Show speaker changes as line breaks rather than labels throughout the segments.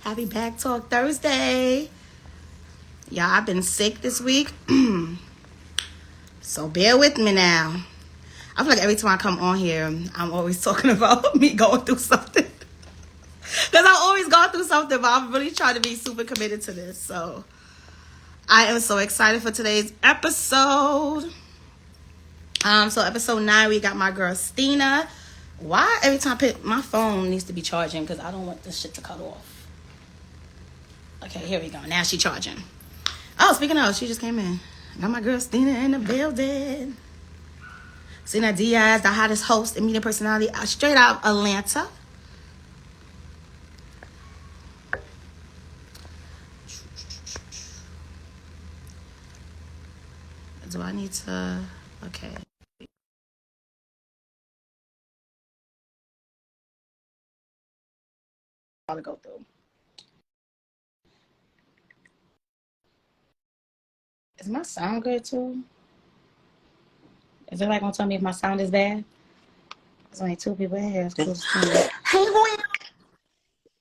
Happy Back Talk Thursday. Y'all, I've been sick this week, so bear with me now. I feel like every time I come on here, I'm always talking about me going through something. Because I always go through something, but I'm really trying to be super committed to this. So I am so excited for today's episode. So episode 9, we got my girl Stina. Why every time I pick my phone needs to be charging? Because I don't want this shit to cut off. Okay, here we go. Now she charging. Oh, speaking of, she just came in. Got my girl Stina in the building. Stina Dias, the hottest host and media personality straight out of Atlanta. Do I need to? Okay. I'll go through. Is my sound good too? Is it like gonna tell me if my sound is bad? There's only 2 people in here. It's close to me.
Hey, Will.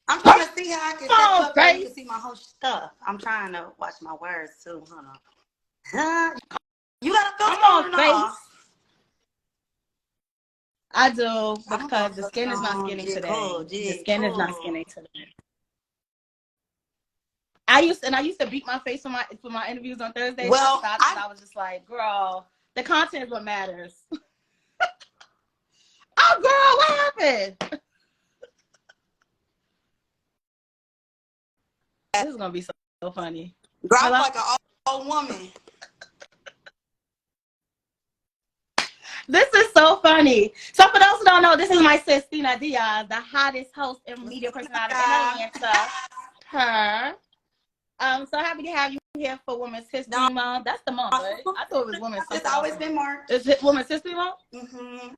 I'm trying to see how I can set you up so you can see my whole stuff. I'm trying to watch my words too. Hold on. You got a filter on face?
I do, because the skin is not skinning today. The skin is not skinning today. I used to beat my face for my interviews on Thursdays.
Well,
I was just like, girl, the content is what matters. Oh, girl, what happened? This is gonna be so funny.
Girl, I'm like an old woman.
This is so funny. So for those who don't know, this is my sis, Stina Dias, the hottest host and media personality in Atlanta. Her. So happy to have you here for Women's History Month. That's the month, right? I thought it was Women's History.
It's always been March.
Is it Women's History Month?
Mm-hmm.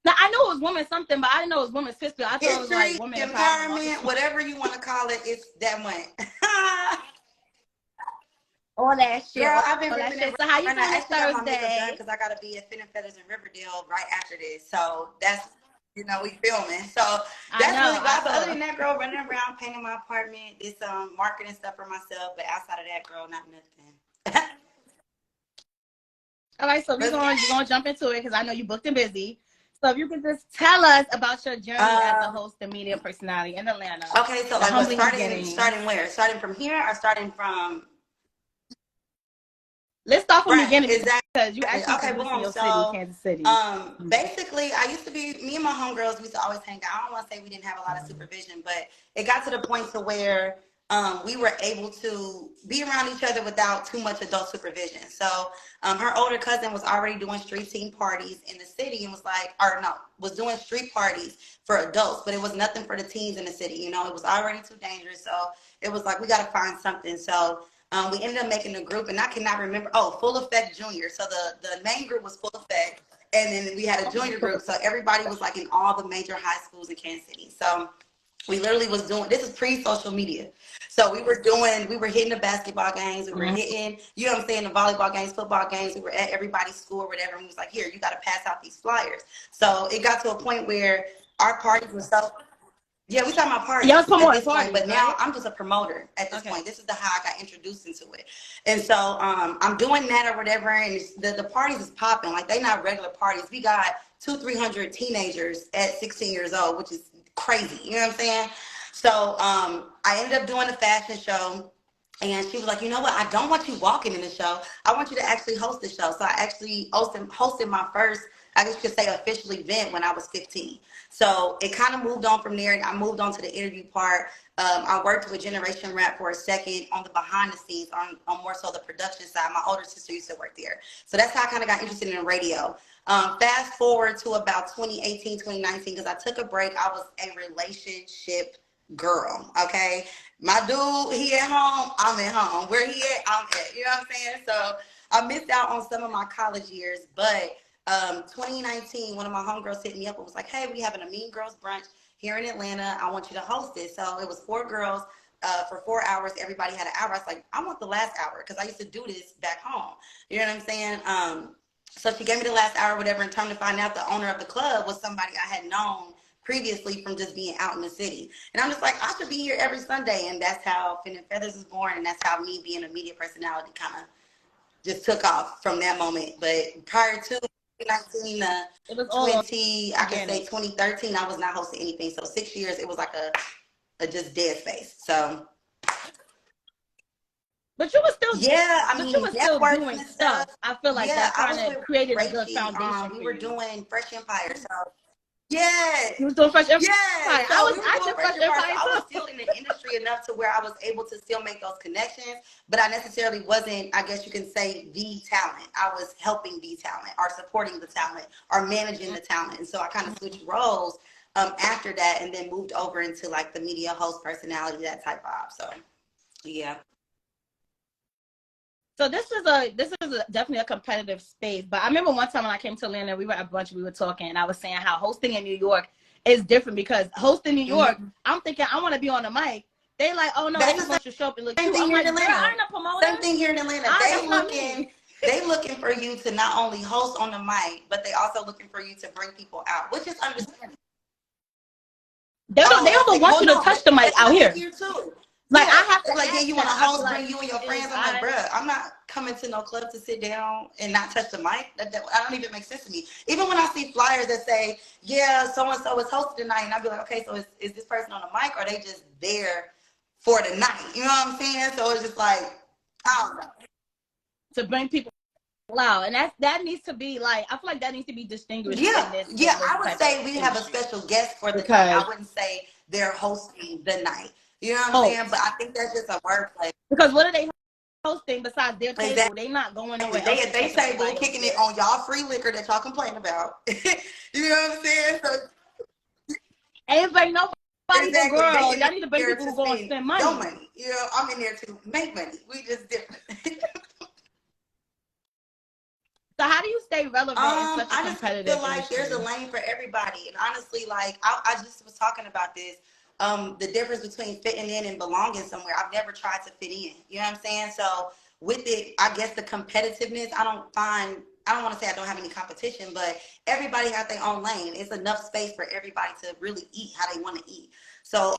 Now, I knew it was Women's something, but I didn't know it was Women's History. I thought
History,
it was like Women
Empowerment, whatever you want to call it, it's that month.
All that shit.
Girl, I've been
shit. So how you feeling this Thursday?
Because I gotta be at Fin and Feathers in Riverdale right after this. So that's, we filming. So that's really bad. But other than that, girl, running around painting my apartment, this marketing stuff for myself. But outside of that, girl, not nothing.
All right, so we're gonna jump into it because I know you booked and busy. So if you could just tell us about your journey as a host and media personality in Atlanta.
Okay, so like starting where? Starting from here or starting from?
Let's start from the beginning.
Exactly.
Because you actually
boom.
Your city, Kansas City.
Basically, I used to be, me and my homegirls, we used to always hang out. I don't want to say we didn't have a lot of supervision, but it got to the point to where we were able to be around each other without too much adult supervision. So her older cousin was already doing street team parties in the city and was doing street parties for adults, but it was nothing for the teens in the city. It was already too dangerous. So it was like, we got to find something. So we ended up making a group, and I cannot remember. Oh, Full Effect Junior. So the main group was Full Effect, and then we had a junior group. So everybody was like in all the major high schools in Kansas City. So we literally was doing, this is pre-social media. So we were hitting the basketball games. We were hitting, what I'm saying, the volleyball games, football games. We were at everybody's school or whatever. And we was like, here, you got to pass out these flyers. So it got to a point where our parties were so... Yeah, we talking about parties at this point, but now I'm just a promoter at this point. This is how I got introduced into it. And so I'm doing that or whatever, and the parties is popping. Like, they not regular parties. We got 200-300 teenagers at 16 years old, which is crazy. You know what I'm saying? So I ended up doing a fashion show. And she was like, you know what? I don't want you walking in the show. I want you to actually host the show. So I actually hosted my first, I guess you could say, official event when I was 15. So it kind of moved on from there. And I moved on to the interview part. I worked with Generation Rap for a second on the behind the scenes, on more so the production side. My older sister used to work there. So that's how I kind of got interested in radio. Fast forward to about 2018, 2019, because I took a break. I was a relationship girl, okay? My dude, he at home, I'm at home. Where he at, I'm at. You know what I'm saying? So I missed out on some of my college years, but 2019, one of my homegirls hit me up and was like, hey, we having a Mean Girls brunch here in Atlanta. I want you to host it. So it was 4 girls for 4 hours. Everybody had an hour. I was like, I want the last hour because I used to do this back home. You know what I'm saying? So she gave me the last hour, whatever, and come to find out the owner of the club was somebody I had known previously from just being out in the city. And I'm just like, I should be here every Sunday. And that's how Fin and Feathers was born. And that's how me being a media personality kind of just took off from that moment. But prior to 2019
It was all
20, I could say
organic.
2013, I was not hosting anything. So 6 years, it was like a just dead space. So
But you were still,
yeah, I
but you
mean,
were still
networking
doing
and
stuff.
stuff.
I feel like
Yeah,
that
I
kind
was
of
with
created a good
Rachie.
foundation
We
for
were
you.
doing Fresh Empire. So yeah,
You was doing Fresh Empire.
yeah. So we were
I
doing
did
Fresh
Fresh
Empire. So
Empire
I was
too.
still in the industry enough to where I was able to still make those connections, but I necessarily wasn't, I guess you can say, the talent. I was helping the talent or supporting the talent or managing the talent. And so I kind of switched roles after that and then moved over into like the media host personality, that type of. So yeah.
So this is definitely a competitive space. But I remember one time when I came to Atlanta, we were at brunch, we were talking, and I was saying how hosting in New York is different because hosting New York,
Mm-hmm.
I'm thinking I want to be on the mic. They like, oh no, they
That's
just
the
want you to show up and look
same
cute.
thing
I'm
here in
like, girl, I
Atlanta.
ain't a promoter.
Same thing here in Atlanta.
That's not me.
They looking for you to not only host on the mic, but they also looking for you to bring people out, which is understandable.
They
Oh,
don't even
okay.
want
Well,
you to
no,
touch the mic
it's
out
happened
here.
here too.
Like
Yeah,
I have to
it's like, yeah,
ask
you want to
that. I feel
host,
like
bring you and your
is
friends. I'm like, bruh, I'm not coming to no club to sit down and not touch the mic. I don't even make sense to me. Even when I see flyers that say, yeah, so and so is hosting tonight, and I'd be like, okay, so is this person on the mic, or are they just there for the night? You know what I'm saying? So it's just like, I don't know.
to bring people out, and that needs to be like I feel like that needs to be distinguished
Yeah,
in
yeah.
this
I would
type of
say we have a
industry
special guest for the night.
because
I wouldn't say they're hosting the night. You know what I'm saying? But
host
I think that's just a wordplay.
because what are they hosting besides their table? They not going nowhere else to
They
check if
table
everybody else
kicking it
there.
on y'all free liquor that y'all complain about. You know what I'm saying? So
Ain't bring nobody but
exactly, they
girl.
in
Y'all need to bring
there
people
to
who go and
spend
spend
your
money.
money. You know, I'm in there to make money. We just different.
So how do you stay relevant in such a
I just feel
competitive
like there's a
industry?
lane for everybody. And honestly, like I just was talking about this. The difference between fitting in and belonging somewhere. I've never tried to fit in. You know what I'm saying? So with it, I guess the competitiveness, I don't want to say I don't have any competition, but everybody has their own lane. It's enough space for everybody to really eat how they want to eat. So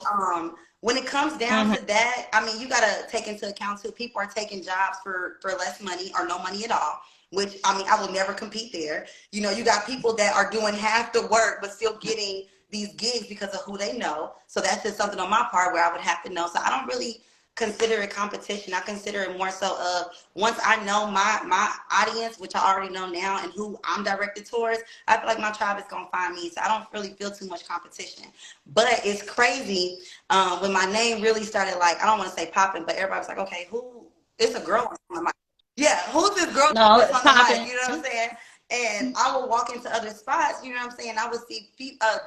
when it comes down
Mm-hmm.
to that, I mean, you gotta take into account too. People are taking jobs for less money or no money at all, which I mean, I will never compete there. You know, you got people that are doing half the work but still getting these gigs because of who they know. So that's just something on my part where I would have to know. So I don't really consider it competition. I consider it more so of once I know my audience, which I already know now, and who I'm directed towards, I feel like my tribe is gonna find me. So I don't really feel too much competition. But it's crazy when my name really started, like, I don't want to say popping, but everybody was like, okay, who? It's a girl on the mic. Yeah, who's this girl
No,
that's
it's
on the mic?
popping.
You know what I'm saying? And I would walk into other spots, you know what I'm saying? I would see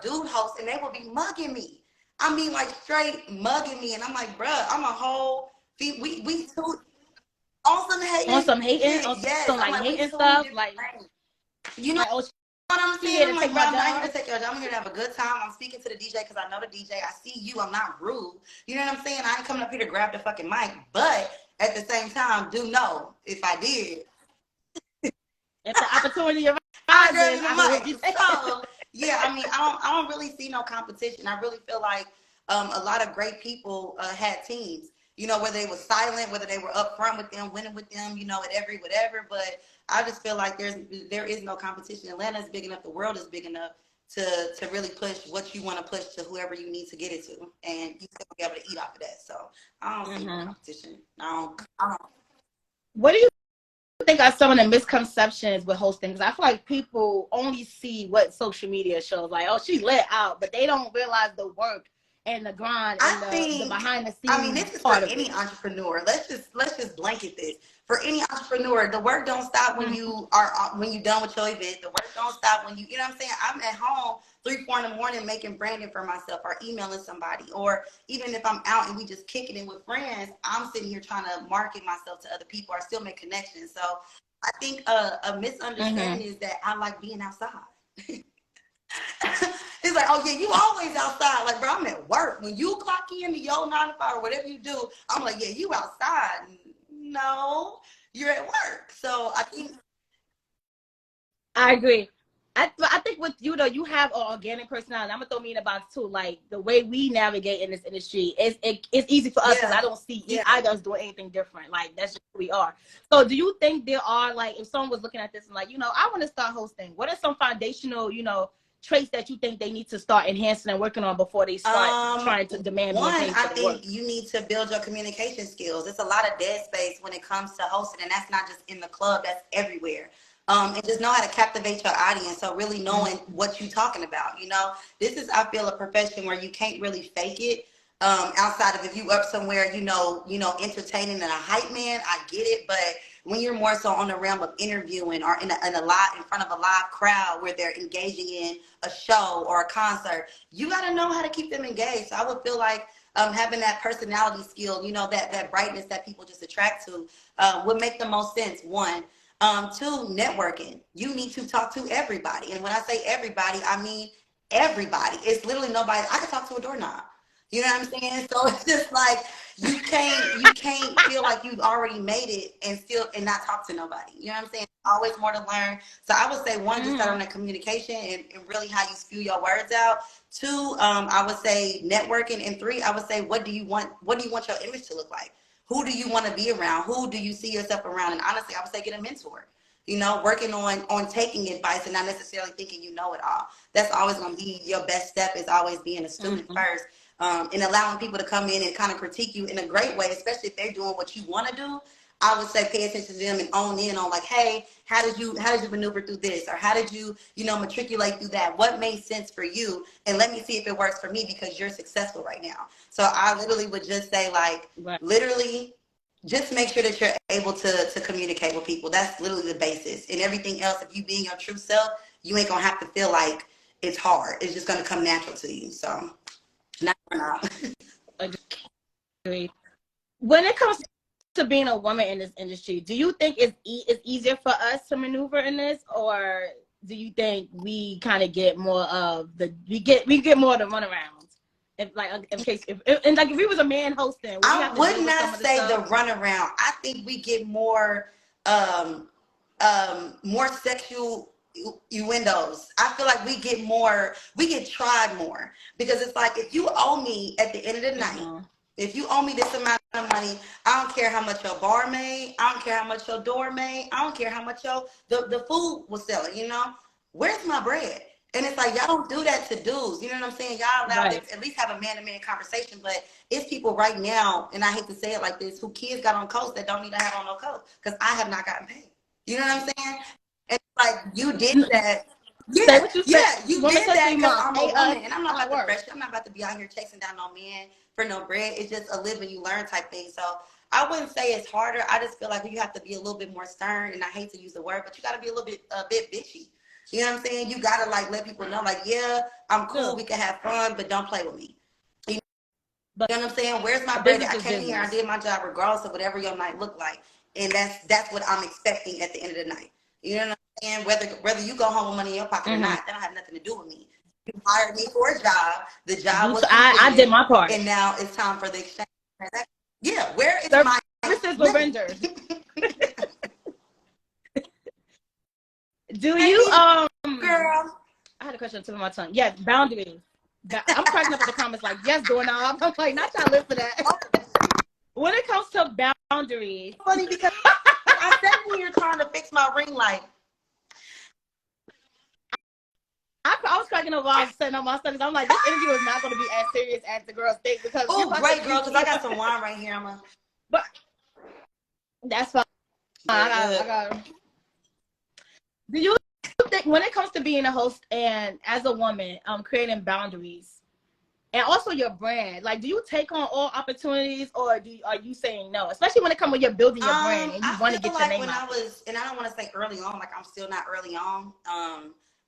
dude hosts, and they would be mugging me. I mean, like straight mugging me, and I'm like, bruh, I'm a whole. We two on some
On
hating
some hating,
shit.
on
Yes,
some
I'm
like
like, we
hating
two
stuff,
different
like
lanes. You know
oh
what I'm
she
saying?
here to
I'm
take
like, bro,
my
I'm not here
job.
to take your job. I'm here to have a good time. I'm speaking to the DJ because I know the DJ. I see you. I'm not rude. You know what I'm saying? I ain't coming up here to grab the fucking mic, but at the same time, do know if I did,
If the opportunity
I grabbed
arises,
the
I will be
mic.
taking.
So yeah, I mean, I don't really see no competition. I really feel like a lot of great people had teams. You know, whether they were silent, whether they were upfront with them, winning with them, you know, at every whatever. But I just feel like there is no competition. Atlanta is big enough. The world is big enough to really push what you want to push to whoever you need to get it to, and you still be able to eat off of that. So I don't see no
Mm-hmm.
competition. I don't.
What do you think are some of the misconceptions with hosting? Because I feel like people only see what social media shows, like, oh, she lit out, but they don't realize the work and the grind
I
and the
think,
behind the
I mean,
scenes
this is for
part of
any
it.
entrepreneur. Let's just blanket this. For any entrepreneur, the work don't stop when
Mm-hmm.
you are when you done with your event. The work don't stop when you know what I'm saying. I'm at home 3, 4 in the morning making branding for myself, or emailing somebody, or even if I'm out and we just kicking it with friends, I'm sitting here trying to market myself to other people or still make connections. So I think a
Mm-hmm.
misunderstanding is that I like being outside. It's like, oh yeah, you always outside. Like, bro, I'm at work. When you clock in to your 9 to 5 or whatever you do, I'm like, yeah, you outside. No, you're at work. So I think
I agree.
I think with you though, you have an organic personality. I'm gonna throw me in the box too. Like the way we navigate in this industry, it's easy for us because I don't see either of us doing anything different. Like that's just who we are. So do you think there are, like, if someone was looking at this and like, I want to start hosting, what are some foundational, traits that you think they need to start enhancing and working on before they start trying to demand
One,
being paid
I
for the
think
work?
you need to build your communication skills. It's a lot of dead space when it comes to hosting, and that's not just in the club, that's everywhere. And just know how to captivate your audience. So really knowing what you're talking about. This is, I feel, a profession where you can't really fake it. Outside of if you up somewhere, entertaining and a hype man, I get it. But when you're more so on the realm of interviewing or in front of a live crowd where they're engaging in a show or a concert, you got to know how to keep them engaged. So I would feel like having that personality skill, that brightness that people just attract to, would make the most sense. One. Two, networking. You need to talk to everybody. And when I say everybody, I mean everybody. It's literally nobody. I can talk to a doorknob. You know what I'm saying? So it's just like you can't feel like you've already made it and not talk to nobody. You know what I'm saying? Always more to learn. So I would say one, just start on that communication and really how you spew your words out. Two, I would say networking, and three, I would say what do you want your image to look like? Who do you want to be around? Who do you see yourself around? And honestly, I would say get a mentor. Working on taking advice and not necessarily thinking you know it all. That's always going to be your best step, is always being a student first, and allowing people to come in and kind of critique you in a great way, especially if they're doing what you want to do. I would say pay attention to them and own in on, like, hey, how did you maneuver through this, or how did you matriculate through that? What made sense for you? And let me see if it works for me, because you're successful right now. So I literally would just say, like, literally just make sure that you're able to communicate with people. That's literally the basis. And everything else, if you being your true self, you ain't gonna have to feel like it's hard. It's just gonna come natural to you. So not for now.
Agreed. When it comes to being a woman in this industry, do you think it's easier for us to maneuver in this, or do you think we kind of get more of we get more of the runarounds? If if we was a man hosting, would we
I
have to
would
deal with some
not
of the
say the
stuff?
runaround. I think we get more sexual innuendos. I feel like we get tried more, because it's like, if you owe me at the end of the night, if you owe me this amount of money, I don't care how much your bar made, I don't care how much your door made, I don't care how much the food was selling. Where's my bread? And it's like, y'all don't do that to dudes. You know what I'm saying? Y'all allow them to at least have a man-to-man conversation. But it's people right now, and I hate to say it like this, who kids got on coats that don't need to have on no coat, because I have not gotten paid. You know what I'm saying? And like, you did that.
Say
Yeah,
what you said.
yeah, you
Woman
did
said
that
3
because
months.
I'm a
Pay
woman,
us
and I'm not
our
about to
work.
pressure. I'm not about to be out here chasing down no man for no bread. It's just a live and you learn type thing. So I wouldn't say it's harder. I just feel like you have to be a little bit more stern, and I hate to use the word, but you got to be a bit bitchy. You know what I'm saying? You got to, like, let people know, like, yeah, I'm cool. We can have fun, but don't play with me. You know what I'm saying? Where's my bread?
Business
I
is
came here, I
business.
did my job regardless of whatever your night looked like. And that's what I'm expecting at the end of the night. You know what I'm saying? Whether you go home with money in your pocket or not, that don't have nothing to do with me. You hired me for a job. The job was
I did
completed.
my part.
And now it's time for the exchange transaction. Yeah, where is my
Services were
money?
rendered. Do you
Maybe, girl.
I had a question on the tip of my tongue. Yes, boundaries. I'm cracking up at the comments like, yes, doorknob. I'm like, not y'all live for that. When it comes to boundaries,
Funny, because I sat here trying to fix my ring light.
I was cracking up while I was setting up my stuff. I'm like, this interview is not going to be as serious as the girls think, because you're
Oh,
about
great,
to
girl, because I got some wine right here.
But that's fine.
Yeah,
I got. Do you think, when it comes to being a host and as a woman, creating boundaries and also your brand, like, do you take on all opportunities, or are you saying no? Especially when it comes when you're building your brand and you
I
want to
feel
get your
like
name
when
out
I
there.
was, and I don't want to say early on, like I'm still not early on,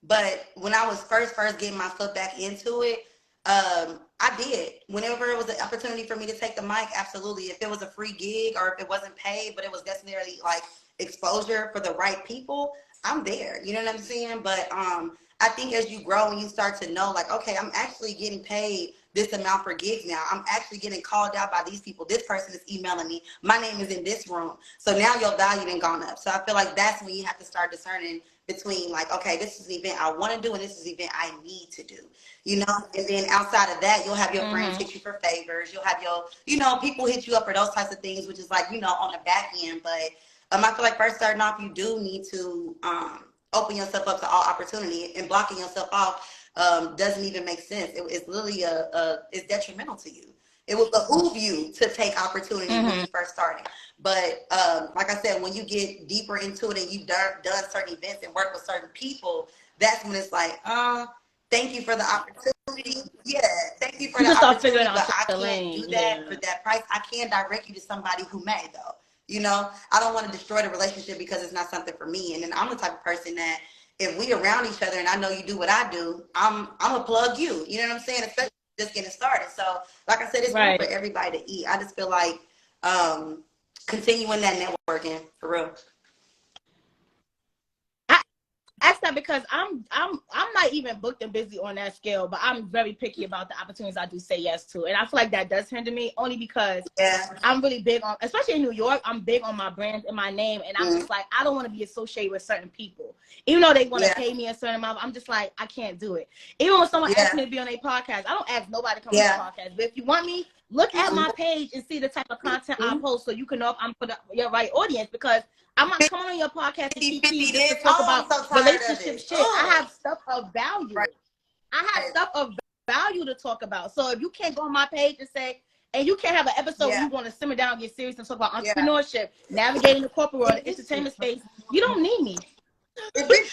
but when I was first getting my foot back into it, I did. Whenever it was an opportunity for me to take the mic, absolutely. If it was a free gig or if it wasn't paid, but it was necessarily like exposure for the right people, I'm there. You know what I'm saying? But I think as you grow and you start to know, like, okay, I'm actually getting paid this amount for gigs now. I'm actually getting called out by these people. This person is emailing me. My name is in this room. So now your value done gone up. So I feel like that's when you have to start discerning between like, okay, this is an event I want to do and this is an event I need to do, you know? And then outside of that, you'll have your friends hit you for favors. You'll have your, you know, people hit you up for those types of things, which is like, you know, on the back end. But I feel like first starting off, you do need to open yourself up to all opportunity, and blocking yourself off doesn't even make sense. It's literally it's detrimental to you. It will behoove you to take opportunity when you first starting. But like I said, when you get deeper into it and you've done certain events and work with certain people, that's when it's like, thank you for the opportunity. Yeah, thank you for the opportunity, but I can't do that for that price. I can direct you to somebody who may, though. You know, I don't want to destroy the relationship because it's not something for me. And then I'm the type of person that if we around each other and I know you do what I do, I'm gonna plug you. You know what I'm saying? Especially just getting started. So, like I said, it's room for everybody to eat. I just feel like continuing that networking for real.
Ask that because I'm not even booked and busy on that scale, but I'm very picky about the opportunities I do say yes to, and I feel like that does hinder me only because I'm really big on, especially in New York, I'm big on my brand and my name, and I'm just like, I don't want to be associated with certain people, even though they want to pay me a certain amount. I'm just like, I can't do it. Even when someone asks me to be on a podcast, I don't ask nobody to come on the podcast, but if you want me, look at my page and see the type of content I post, so you can know if I'm for your right audience, because I'm not coming on your podcast to keep just to talk about relationship shit. I have stuff of value. I have stuff of value to talk about. So if you can't go on my page and say, and you can't have an episode where you want to simmer down and get serious and talk about entrepreneurship, navigating the corporate world, the entertainment space, you don't need me.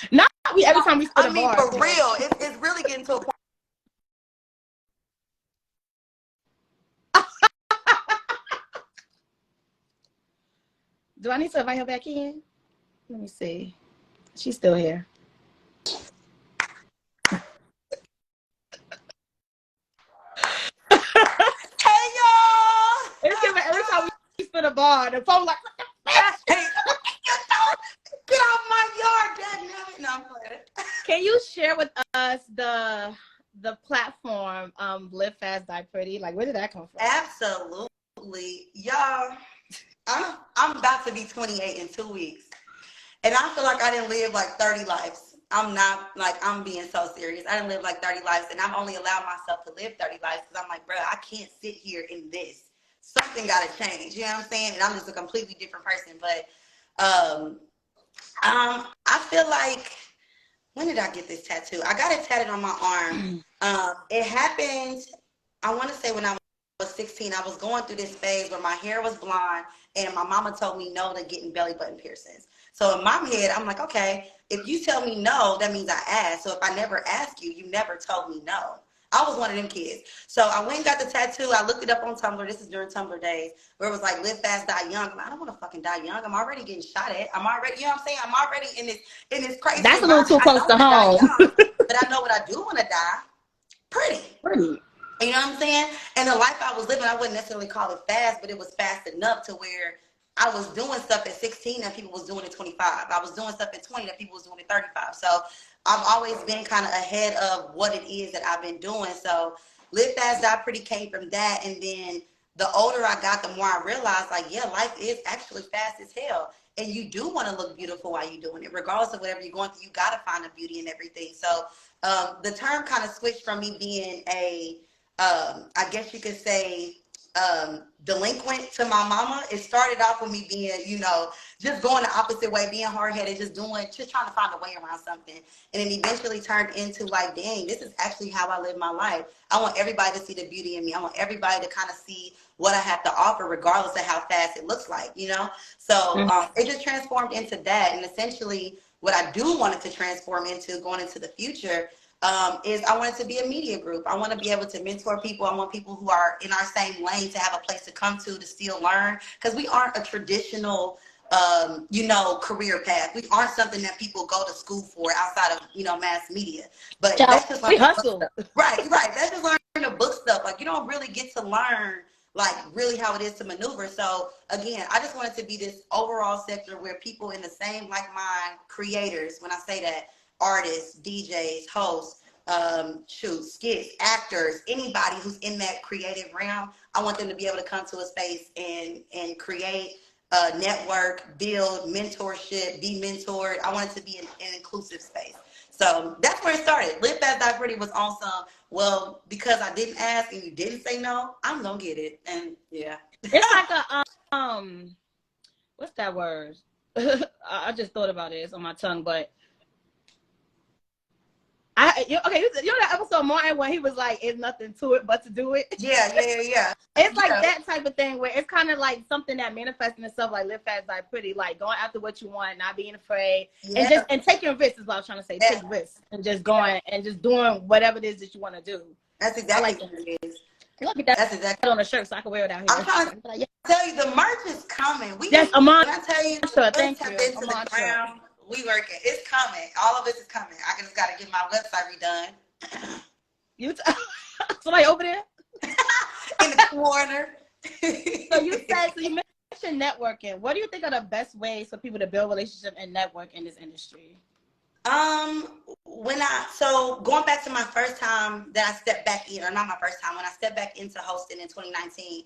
Not every time we spit a bar.
For real, it's really getting to a point.
Do I need to invite her back in? Let me see. She's still here.
Hey, y'all!
It's giving every time we spit a bar, the phone like, what the fuck?
Hey, get off my yard, dadnammit. No, I'm playing.
Can you share with us the platform, Live Fast, Die Pretty? Like, where did that come from?
Absolutely. Y'all, I'm about to be 28 in 2 weeks. And I feel like I didn't live like 30 lives. I'm not, like, I'm being so serious. I didn't live like 30 lives, and I've only allowed myself to live 30 lives because I'm like, bro, I can't sit here in this. Something got to change. You know what I'm saying? And I'm just a completely different person. But I feel like, when did I get this tattoo? I got it tatted on my arm. It happened, I want to say when I was 16. I was going through this phase where my hair was blonde, and my mama told me no to getting belly button piercings. So in my head, I'm like, okay, if you tell me no, that means I asked. So if I never ask you, you never told me no. I was one of them kids. So I went and got the tattoo. I looked it up on Tumblr. This is during Tumblr days, where it was like, live fast, die young. I don't want to fucking die young. I'm already getting shot at. I'm already, you know what I'm saying? I'm already in this crazy.
That's a little too close to home.
Young, but I know what I do want to die. Pretty. You know what I'm saying? And the life I was living, I wouldn't necessarily call it fast, but it was fast enough to where I was doing stuff at 16 that people was doing at 25. I was doing stuff at 20 that people was doing at 35. So I've always been kind of ahead of what it is that I've been doing. So Live Fast, Die Pretty came from that. And then the older I got, the more I realized, like, yeah, life is actually fast as hell. And you do want to look beautiful while you're doing it. Regardless of whatever you're going through, you got to find the beauty in everything. So the term kind of switched from me being a, I guess you could say, delinquent to my mama. It started off with me being, you know, just going the opposite way, being hard-headed, just trying to find a way around something. And it eventually turned into like, dang, this is actually how I live my life. I want everybody to see the beauty in me. I want everybody to kind of see what I have to offer, regardless of how fast it looks like, you know? So it just transformed into that. And essentially what I do want it to transform into going into the future is I want it to be a media group. I want to be able to mentor people. I want people who are in our same lane to have a place to come to still learn, because we aren't a traditional, you know, career path. We aren't something that people go to school for outside of, you know, mass media. But that's just
we hustle.
Right. That's just learning the book stuff. Like, you don't really get to learn like really how it is to maneuver. So again, I just want it to be this overall sector where people in the same like mind, creators, when I say that, artists, DJs, hosts, skits, actors, anybody who's in that creative realm, I want them to be able to come to a space and create network, build, mentorship, be mentored. I wanted to be an inclusive space. So that's where it started. Live Fast Die Pretty was on some, well, because I didn't ask and you didn't say no, I'm gonna get it. And yeah.
It's like a what's that word? I just thought about it. It's on my tongue, but you know that episode Martin when he was like, "It's nothing to it but to do it."
Yeah.
It's like that type of thing where it's kind of like something that manifests in itself, like Live Fast Die Pretty, like going after what you want, not being afraid, and taking risks is what I was trying to say. Take risks and just going and just doing whatever it is that you want to do.
That's exactly what it is.
That's exactly on a shirt so I can wear it out here.
I'm trying to tell you, the merch is coming.
Yes, Amon.
When I tell you,
Thank you.
Into the ground, we working. It's coming. All of it is coming. I just got to get my website redone.
Somebody over there
in the corner.
So you mentioned networking. What do you think are the best ways for people to build relationships and network in this industry?
So going back to my first time that I stepped back in, or not my first time, when I stepped back into hosting in 2019,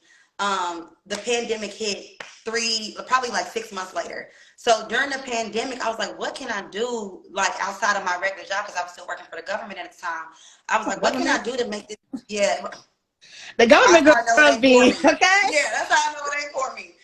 the pandemic hit probably like 6 months later. So during the pandemic, I was like, what can I do like outside of my regular job? Because I was still working for the government at the time. I was like, what can I do to make this? Yeah.
The government girls be okay.
Yeah, that's how I know it ain't for me.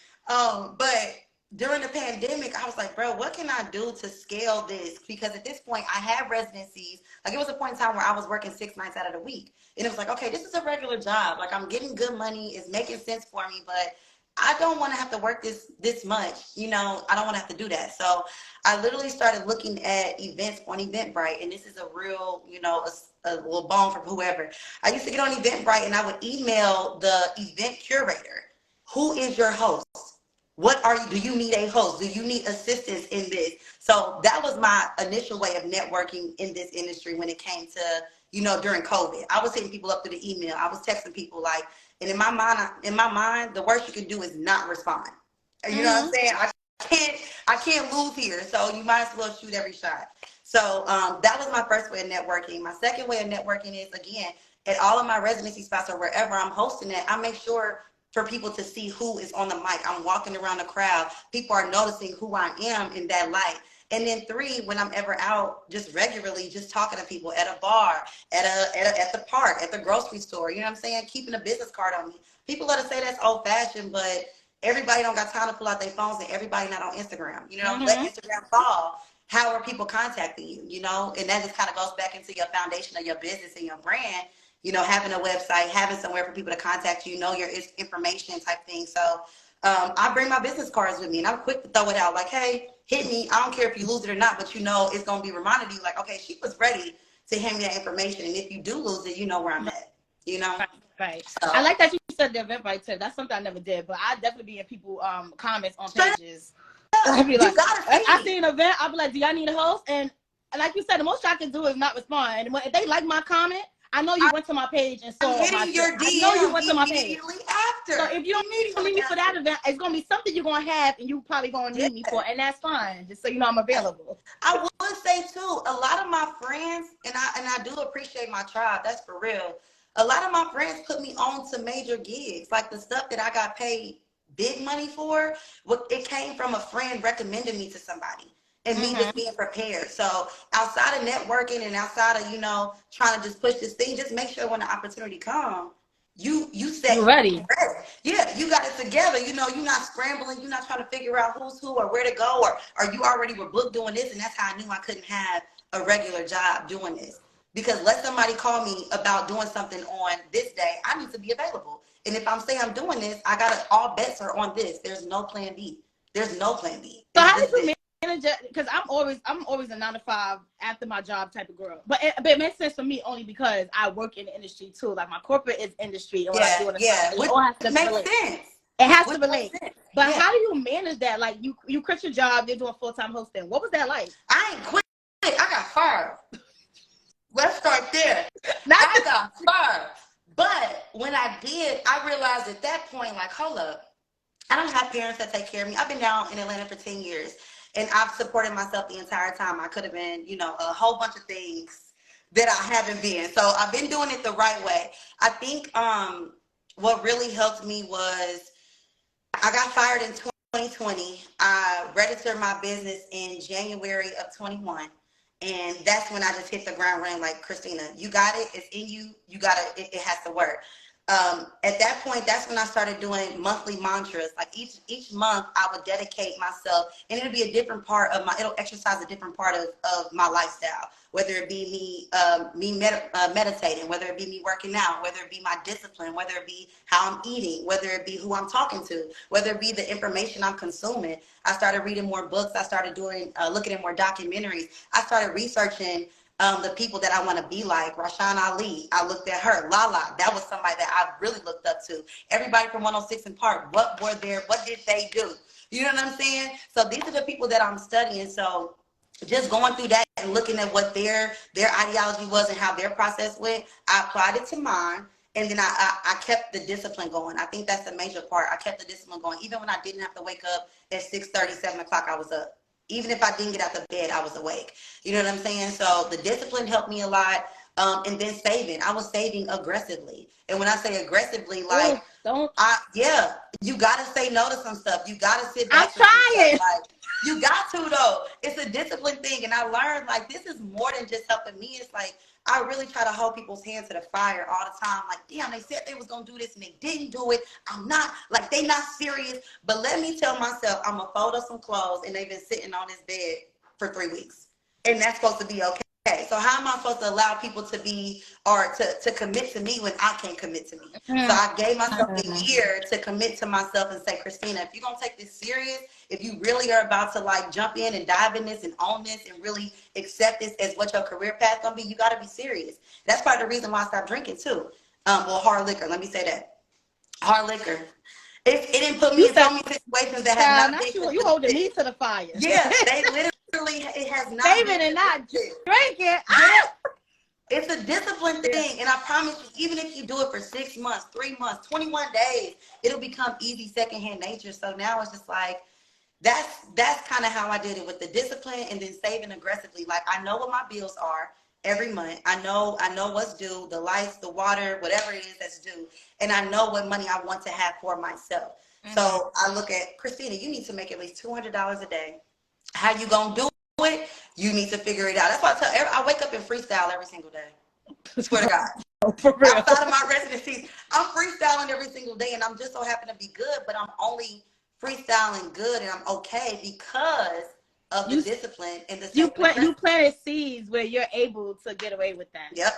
But during the pandemic, I was like, bro, what can I do to scale this? Because at this point, I had residencies. Like, it was a point in time where I was working 6 nights out of the week. And it was like, okay, this is a regular job. Like, I'm getting good money. It's making sense for me. But I don't want to have to work this much. You know, I don't want to have to do that. So I literally started looking at events on Eventbrite. And this is a real, you know, a little bone from whoever. I used to get on Eventbrite and I would email the event curator. Who is your host? What are you? Do you need a host? Do you need assistance in this? So that was my initial way of networking in this industry when it came to, you know, during COVID. I was hitting people up through the email. I was texting people like, and in my mind, the worst you can do is not respond. You know what I'm saying? I can't lose here. So you might as well shoot every shot. So that was my first way of networking. My second way of networking is, again, at all of my residency spots or wherever I'm hosting it, I make sure for people to see who is on the mic. I'm walking around the crowd. People are noticing who I am in that light. And then 3, when I'm ever out just regularly, just talking to people at a bar, at the park, at the grocery store, you know what I'm saying? Keeping a business card on me. People love to say that's old fashioned, but everybody don't got time to pull out their phones and everybody not on Instagram. You know, let Instagram fall. How are people contacting you? You know, and that just kind of goes back into your foundation of your business and your brand. You know, having a website, having somewhere for people to contact you, know your information type thing. So I bring my business cards with me and I'm quick to throw it out like, hey, hit me. I don't care if you lose it or not, but you know, it's going to be reminded to you like, okay, she was ready to hand me that information. And if you do lose it, you know where I'm at, you know?
Right. So, I like that you said the Eventbrite tip. That's something I never did, but I definitely be in people comments on pages. I'd be like, I see an event. I'll be like, do y'all need a host? And like you said, the most I can do is not respond. And if they like my comment, I know you went to my page and saw my
your DM.
I know you went to my page.
After.
So if you don't need me for that event, it's gonna be something you're gonna have, and you probably gonna need me for, and that's fine. Just so you know, I'm available.
I would say too, a lot of my friends, and I do appreciate my tribe. That's for real. A lot of my friends put me on to major gigs, like the stuff that I got paid big money for. It came from a friend recommending me to somebody. And me just being prepared. So outside of networking and outside of, you know, trying to just push this thing, just make sure when the opportunity comes, you set
ready.
Yeah, you got it together. You know, you're not scrambling. You're not trying to figure out who's who or where to go, or you already were booked doing this. And that's how I knew I couldn't have a regular job doing this. Because let somebody call me about doing something on this day, I need to be available. And if I'm saying I'm doing this, I got to, all bets are on this. There's no plan B. There's no plan B.
So how did you because I'm always a 9 to 5 after my job type of girl, but it makes sense for me only because I work in the industry too. Like my corporate is industry, and what I do in the it all has to relate. It has to relate. But how do you manage that? Like you quit your job, you're doing full-time hosting. What was that like?
I ain't quit. I got fired. Let's start there. I got fired. But when I did, I realized at that point, like, hold up, I don't have parents that take care of me. I've been down in Atlanta for 10 years. And I've supported myself the entire time. I could have been, you know, a whole bunch of things that I haven't been. So I've been doing it the right way. I think what really helped me was I got fired in 2020. I registered my business in January of 21. And that's when I just hit the ground running like, Christina, you got it. It's in you. You got it has to work. At that point, that's when I started doing monthly mantras. Like each month I would dedicate myself, and it'll be a different part of it'll exercise a different part of my lifestyle, whether it be meditating, whether it be me working out, whether it be my discipline, whether it be how I'm eating, whether it be who I'm talking to, whether it be the information I'm consuming. I started reading more books. I started looking at more documentaries. I started researching the people that I want to be like. Rashawn Ali, I looked at her. Lala, that was somebody that I really looked up to. Everybody from 106 in Park, what did they do? You know what I'm saying? So these are the people that I'm studying. So just going through that and looking at what their ideology was and how their process went, I applied it to mine. And then I kept the discipline going. I think that's the major part. I kept the discipline going. Even when I didn't have to wake up at 6:30, 7 o'clock, I was up. Even if I didn't get out of bed, I was awake. You know what I'm saying? So the discipline helped me a lot. And then saving. I was saving aggressively. And when I say aggressively, like, you got to say no to some stuff. You got to sit back for some stuff. Like, you got to, though. It's a discipline thing. And I learned, like, this is more than just helping me. It's like, I really try to hold people's hands to the fire all the time. Like, damn, they said they was going to do this and they didn't do it. I'm not, like, they not serious. But let me tell myself, I'm going to fold up some clothes and they've been sitting on this bed for 3 weeks. And that's supposed to be okay. So how am I supposed to allow people to be or to commit to me when I can't commit to me? So I gave myself a year to commit to myself and say, Christina, if you're going to take this serious, if you really are about to like jump in and dive in this and own this and really accept this as what your career path going to be, you got to be serious. That's part of the reason why I stopped drinking too. Well, hard liquor. Let me say that. Hard liquor. It didn't put me in so many situations that have not been.
You holding me to the fire.
Yeah, they literally, it has not
saving and not drinking.
Yeah. It's a discipline thing, and I promise you, even if you do it for 6 months, 3 months, 21 days, it'll become easy secondhand nature. So now it's just like, that's kind of how I did it with the discipline and then saving aggressively. Like, I know what my bills are every month. I know what's due, the lights, the water, whatever it is that's due. And I know what money I want to have for myself. Mm-hmm. So I look at, Christina, you need to make at least $200 a day. How you going to do it? You need to figure it out. That's why I wake up and freestyle every single day. Swear to God. For real. Outside of my residencies, I'm freestyling every single day, and I'm just so happy to be good, but I'm only freestyling good and I'm okay because of the discipline and the
you planted seeds where you're able to get away with that.
Yep.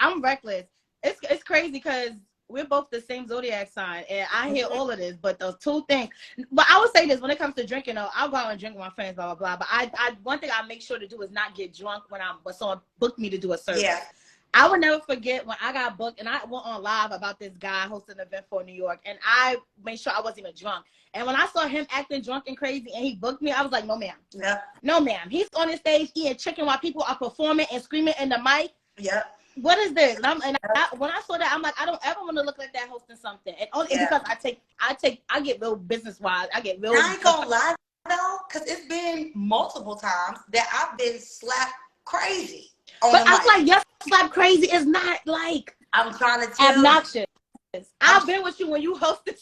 I'm reckless. It's crazy because we're both the same zodiac sign, and I hear all of this, but those two things. But I would say this when it comes to drinking, though, I'll go out and drink with my friends, blah blah blah. But I one thing I make sure to do is not get drunk when someone booked me to do a service. Yeah. I will never forget when I got booked and I went on live about this guy hosting an event for New York, and I made sure I wasn't even drunk. And when I saw him acting drunk and crazy and he booked me, I was like, no, ma'am. Yep. No, ma'am. He's on the stage eating chicken while people are performing and screaming in the mic. Yep. What is this? And when I saw that, I'm like, I don't ever want to look like that hosting something. And only because I get real business wise. I get real. I ain't gonna lie though, because it's been multiple times that I've been slapped crazy. But I was like, yes, slap crazy is not like I'm trying to tell obnoxious. I've been with you when you hosted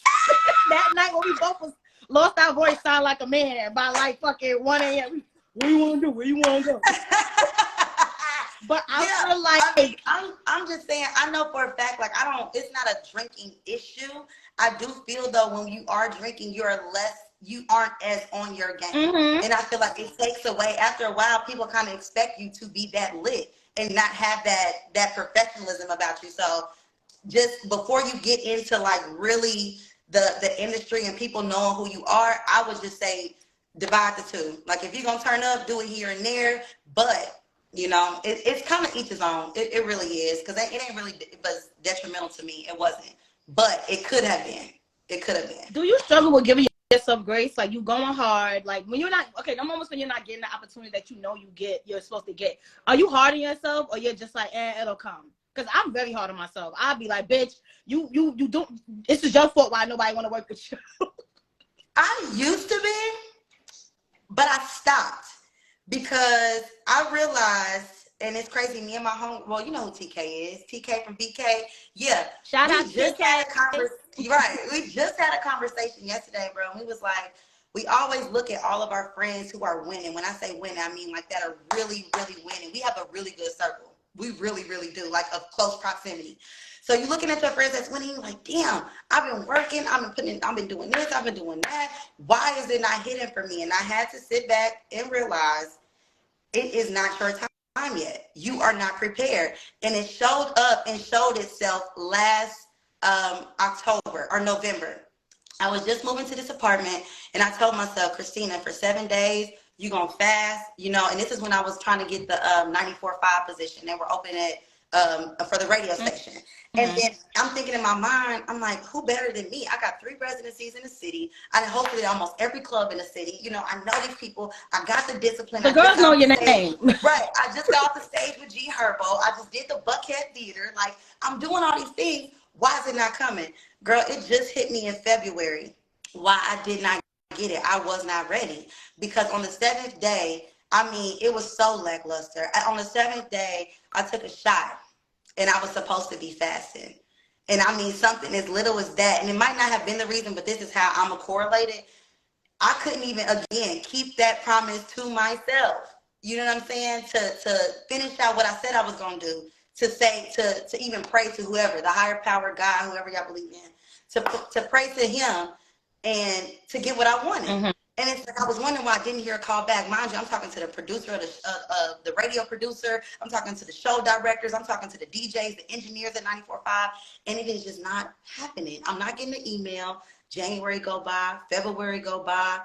that night when we both lost our voice, sound like a man by like fucking 1 a.m. What do you want to do? Where you want to go? But I feel like I'm just saying, I know for a fact, like it's not a drinking issue. I do feel though when you are drinking, you aren't as on your game. Mm-hmm. And I feel like it takes away, after a while, people kind of expect you to be that lit and not have that professionalism about you. So just before you get into like really the industry and people knowing who you are, I would just say divide the two. Like if you're going to turn up, do it here and there, but you know, it's kind of each his own. It really is, because it ain't really, it was detrimental to me. It wasn't, but it could have been. It could have been. Do you struggle with giving yourself grace? Like you going hard, like when you're not, okay, the moments when you're not getting the opportunity that you know you're supposed to get. Are you hard on yourself, or you're just like, it'll come? Because I'm very hard on myself. I'll be like, bitch, you don't, this is your fault why nobody want to work with you. I used to be, but I stopped. Because I realized, and it's crazy, me and my well, you know who TK is. TK from BK. Yeah. Shout out to TK. Right. We just had a conversation yesterday, bro. And we was like,
we always look at all of our friends who are winning. When I say winning, I mean like that are really, really winning. We have a really good circle. We really, really do, like of close proximity. So you're looking at your friends that's winning, like, damn, I've been working, I've been doing this, I've been doing that. Why is it not hitting for me? And I had to sit back and realize it is not your time yet. You are not prepared. And it showed up and showed itself last October or November. I was just moving to this apartment, and I told myself, Christina, for 7 days, you're going to fast, you know, and this is when I was trying to get the 94.5 position. They were opening it for the radio station. And then I'm thinking in my mind, I'm like, who better than me? I got 3 residencies in the city. I hosted almost every club in the city. You know, I know these people. I got the discipline.
The girls know your name.
Right. I just got off the stage with G Herbo. I just did the Buckhead Theater. Like, I'm doing all these things. Why is it not coming? Girl, it just hit me in February. Why I did not get it. I was not ready. Because on the 7th day, I mean, it was so lackluster. On the 7th day, I took a shot. And I was supposed to be fasting. And I mean, something as little as that. And it might not have been the reason, but this is how I'm correlated. I couldn't even, again, keep that promise to myself. You know what I'm saying? To finish out what I said I was going to do. To say, to even pray to whoever, the higher power, God, whoever y'all believe in. To pray to him and to get what I wanted. Mm-hmm. And it's like I was wondering why I didn't hear a call back. Mind you, I'm talking to the producer of the radio producer. I'm talking to the show directors. I'm talking to the DJs, the engineers at 94.5. And it is just not happening. I'm not getting the email. January go by. February go by.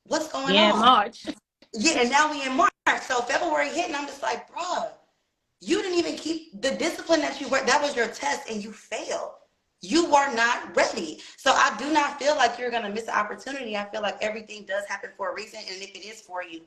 What's going on?
Yeah, March.
Yeah, and now we in March. So February hit, and I'm just like, bruh, you didn't even keep the discipline that you were. That was your test, and you failed. You are not ready. So I do not feel like you're going to miss an opportunity. I feel like everything does happen for a reason. And if it is for you,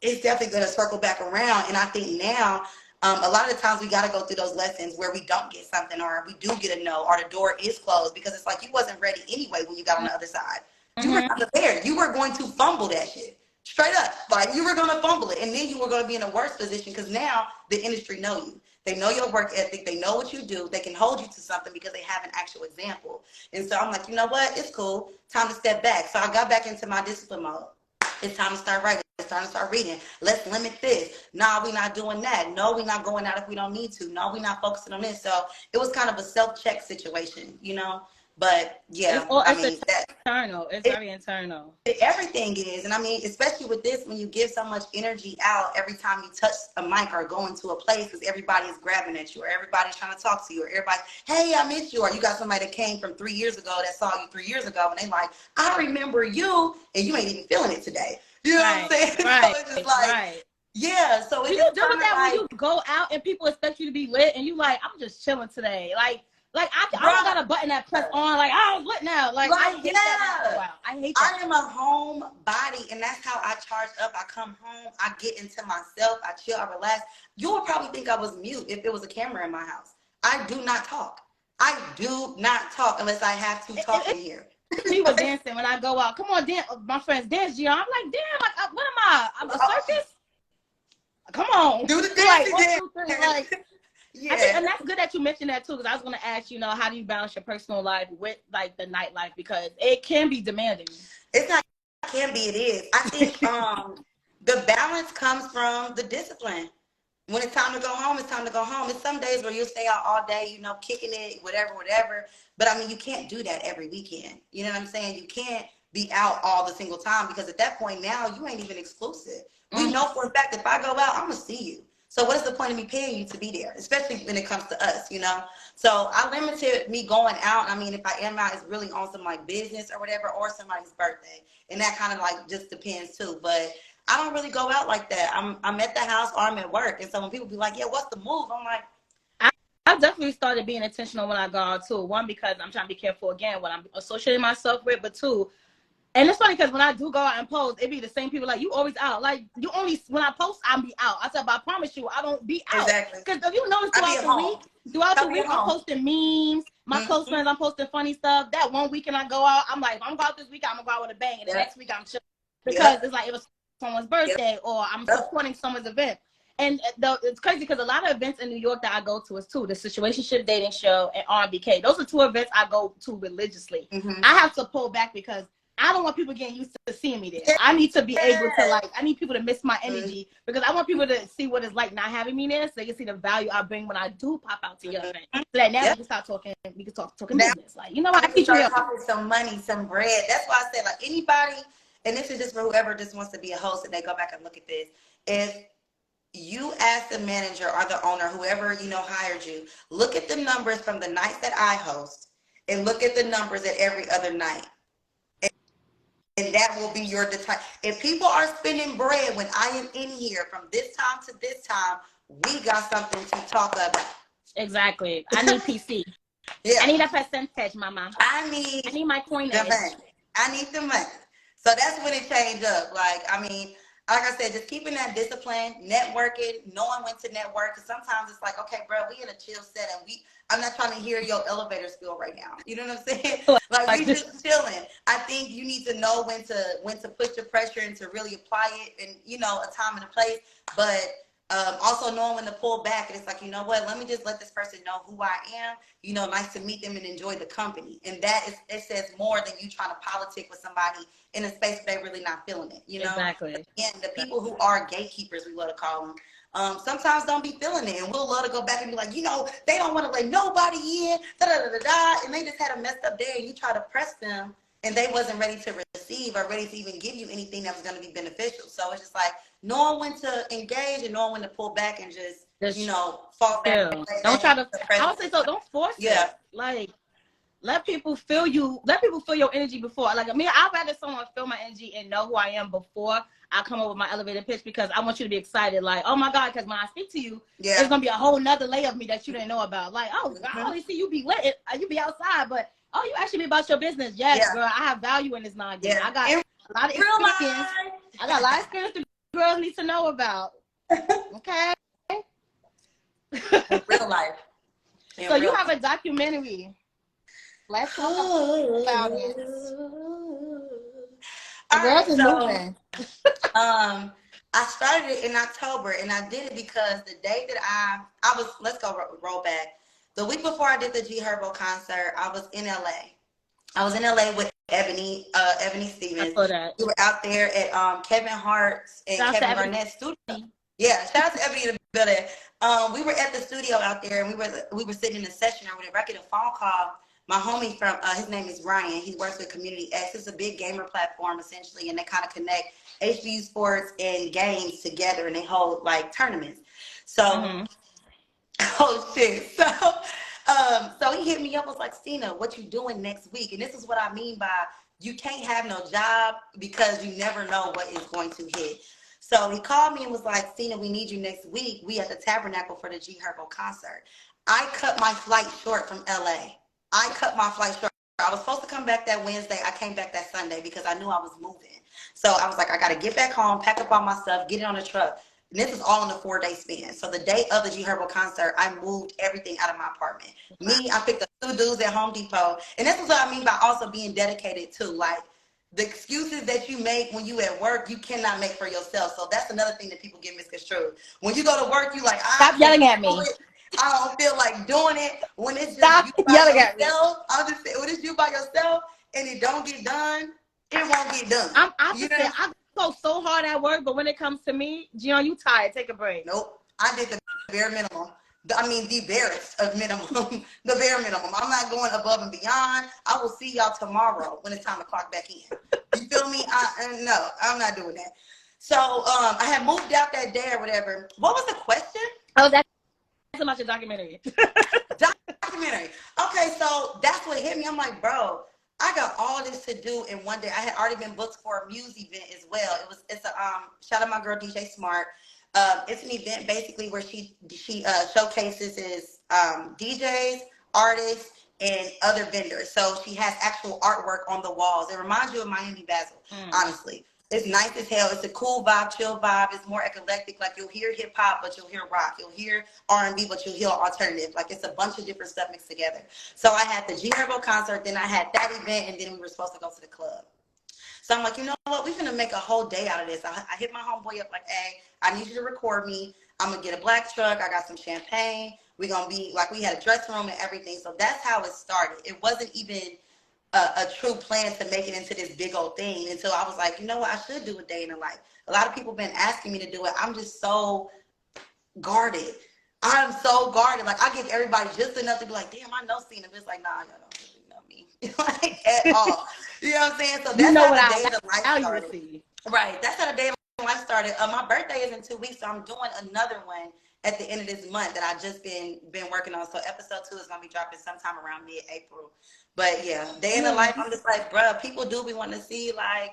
it's definitely going to circle back around. And I think now, a lot of the times we got to go through those lessons where we don't get something or we do get a no or the door is closed because it's like you wasn't ready anyway when you got on the other side. You were not prepared. You were going to fumble that shit. Straight up. Like you were going to fumble it. And then you were going to be in a worse position because now the industry know you. They know your work ethic. They know what you do. They can hold you to something because they have an actual example. And so I'm like, you know what? It's cool. Time to step back. So I got back into my discipline mode. It's time to start writing. It's time to start reading. Let's limit this. No, we're not doing that. No, we're not going out if we don't need to. No, we're not focusing on this. So it was kind of a self-check situation, you know? But yeah,
internal. It's very internal.
Everything is. And I mean, especially with this, when you give so much energy out every time you touch a mic or go into a place because everybody is grabbing at you or everybody's trying to talk to you or everybody, hey, I miss you. Or you got somebody that came from 3 years ago that saw you 3 years ago and they like, I remember you and you ain't even feeling it today. You know what I'm saying?
Right.
So it's just like, yeah. So
do you deal with that when you go out and people expect you to be lit and you like, I'm just chilling today. Like I don't got a button that press on. Like I was lit now. Like I hate that. I hate that.
I am a home body, and that's how I charge up. I come home, I get into myself, I chill, I relax. You would probably think I was mute if there was a camera in my house. I do not talk. I do not talk unless I have to talk in here.
People dancing when I go out. Come on, dance. My friends dance, G. I'm like, damn. Like, what am I? I'm a circus. Come on,
do the dance. Like,
1, 2, 3, like. Yeah. And that's good that you mentioned that too, because I was going to ask you, how do you balance your personal life with like the nightlife, because it can be demanding.
It's not can be, it is. I think the balance comes from the discipline. When it's time to go home, it's time to go home. It's some days where you'll stay out all day, kicking it, whatever. But I mean, you can't do that every weekend. You know what I'm saying? You can't be out all the single time because at that point now you ain't even exclusive. We know for a fact if I go out, I'm going to see you. So what is the point of me paying you to be there, especially when it comes to us, So I limited me going out. I mean, if I am out, it's really on some like business or whatever, or somebody's birthday. And that kind of like just depends too. But I don't really go out like that. I'm at the house or I'm at work. And so when people be like, yeah, what's the move? I'm like,
I've definitely started being intentional when I go out too. 1, because I'm trying to be careful again what I'm associating myself with, but 2, and it's funny because when I do go out and post, it be the same people like, you always out. Like, you only, when I post, I'll be out. I said, but I promise you, I don't be out.
Exactly.
Because if you notice throughout the week, I'm posting memes. My close friends, I'm posting funny stuff. That one weekend I go out, I'm like, if I'm going to go out this week, I'm going to go out with a bang. And the next week, I'm chilling. Because it's like, it was someone's birthday or I'm supporting someone's event. And it's crazy because a lot of events in New York that I go to is too the Situationship Dating Show and RBK. Those are 2 events I go to religiously. I have to pull back because I don't want people getting used to seeing me there. I need to be able to, like, I need people to miss my energy because I want people to see what it's like not having me there, so they can see the value I bring when I do pop out to your event. So that now we can start talking. We can talking business. Like, you know what? I teach you
start talking some money, some bread. That's why I said, like, anybody, and this is just for whoever just wants to be a host and they go back and look at this. If you as the manager or the owner, whoever, you know, hired you, look at the numbers from the nights that I host and look at the numbers at every other night. And that will be your determination. If people are spending bread when I am in here from this time to this time, we got something to talk about.
Exactly. I need PC. Yeah. I need a percentage, mama.
I need
my coinage.
The money. I need the money. So that's when it changed up. Like, I mean, like I said, just keeping that discipline, networking, knowing when to network. Because sometimes it's like, okay, bro, we in a chill set and I'm not trying to hear your elevator spiel right now. You know what I'm saying? Like, we just chilling. I think you need to know when to push the pressure and to really apply it and, you know, a time and a place. But also knowing when to pull back, and it's like, you know what, let me just let this person know who I am. You know, nice to meet them and enjoy the company. And that is, it says more than you trying to politic with somebody in a space where they really not feeling it, you know?
Exactly.
And the people who are gatekeepers, we love to call them, sometimes don't be feeling it. And we'll love to go back and be like, you know, they don't want to let nobody in, da-da-da-da-da. And they just had a messed up day and you try to press them and they wasn't ready to receive or ready to even give you anything that was going to be beneficial. So it's just like knowing when to engage and knowing when to pull back and just you know, fall back.
Don't try to, I would say so, don't force it. Like, let people feel you. Let people feel your energy before. Like, I mean, I'd rather someone feel my energy and know who I am before I come up with my elevator pitch, because I want you to be excited. Like, oh my God, because when I speak to you, there's going to be a whole nother layer of me that you didn't know about. Like, oh, I only see you be lit, you be outside, but oh, you actually be about your business. Yes, girl, I have value in this non-game. I got a lot of experience. I got a lot of experience the girls need to know about. Okay?
In real life.
So you have a documentary. Let's talk about it.
All right, so I started it in October, and I did it because the day that I was, let's go roll back. The week before I did the G Herbo concert, I was in LA. I was in LA with Ebony Stevens. We were out there at Kevin Hart's and Kevin Garnett's studio. Yeah, shout out to Ebony in the building. We were at the studio out there, and we were sitting in the session room, and I get a phone call. My homie from his name is Ryan. He works with Community X. It's a big gamer platform essentially, and they kind of connect HBU sports and games together, and they hold like tournaments. So, oh shit. So he hit me up, was like, Stina, what you doing next week? And this is what I mean by you can't have no job because you never know what is going to hit. So he called me and was like, Stina, we need you next week. We at the Tabernacle for the G Herbo concert. I cut my flight short from LA. I cut my flight short. I was supposed to come back that Wednesday. I came back that Sunday because I knew I was moving. So I was like, I got to get back home, pack up all my stuff, get it on the truck. And this is all in a 4-day span. So the day of the G Herbo concert, I moved everything out of my apartment. Me, I picked up 2 dudes at Home Depot. And this is what I mean by also being dedicated to, like, the excuses that you make when you at work, you cannot make for yourself. So that's another thing that people get misconstrued. When you go to work, you like,
stop yelling at me.
I don't feel like doing it. When it's just you by yourself, I'll just say, when it's you by yourself and it don't get done, it won't get done.
I'm opposite. I go so hard at work, but when it comes to me, Gian, you tired. Take a break.
Nope. I did the bare minimum. I mean, the barest of minimum. The bare minimum. I'm not going above and beyond. I will see y'all tomorrow when it's time to clock back in. You feel me? No, I'm not doing that. So I had moved out that day or whatever. What was the question?
Oh, that's about your documentary.
Documentary. Okay, so that's what hit me. I'm like, bro, I got all this to do in one day. I had already been booked for a music event as well. It's a shout out my girl DJ Smart. It's an event basically where she showcases his DJs, artists, and other vendors. So she has actual artwork on the walls. It reminds you of Miami Basil, honestly. It's nice as hell. It's a cool vibe, chill vibe. It's more eclectic. Like, you'll hear hip hop, but you'll hear rock. You'll hear R&B, but you'll hear alternative. Like, it's a bunch of different stuff mixed together. So I had the G Herbo concert, then I had that event, and then we were supposed to go to the club. So I'm like, you know what? We're going to make a whole day out of this. I hit my homeboy up like, hey, I need you to record me. I'm going to get a black truck. I got some champagne. We're going to be, like, we had a dressing room and everything. So that's how it started. It wasn't even a true plan to make it into this big old thing. And so I was like, you know what, I should do a day in the life. A lot of people been asking me to do it. I'm just so guarded. I'm so guarded. Like, I give everybody just enough to be like, damn, I know Stina. But it's like, nah, y'all don't really know me. Like, at all. You know what I'm saying? So
You
that's
know
how
what
the
I
day of the life
allow you to
started.
see.
Right. That's how the day of my life started. My birthday is in 2 weeks, so I'm doing another one at the end of this month that I just been working on. So episode 2 is gonna be dropping sometime around mid-April. But yeah, day in the life, I'm just like, bruh, people do be wanting to see, like,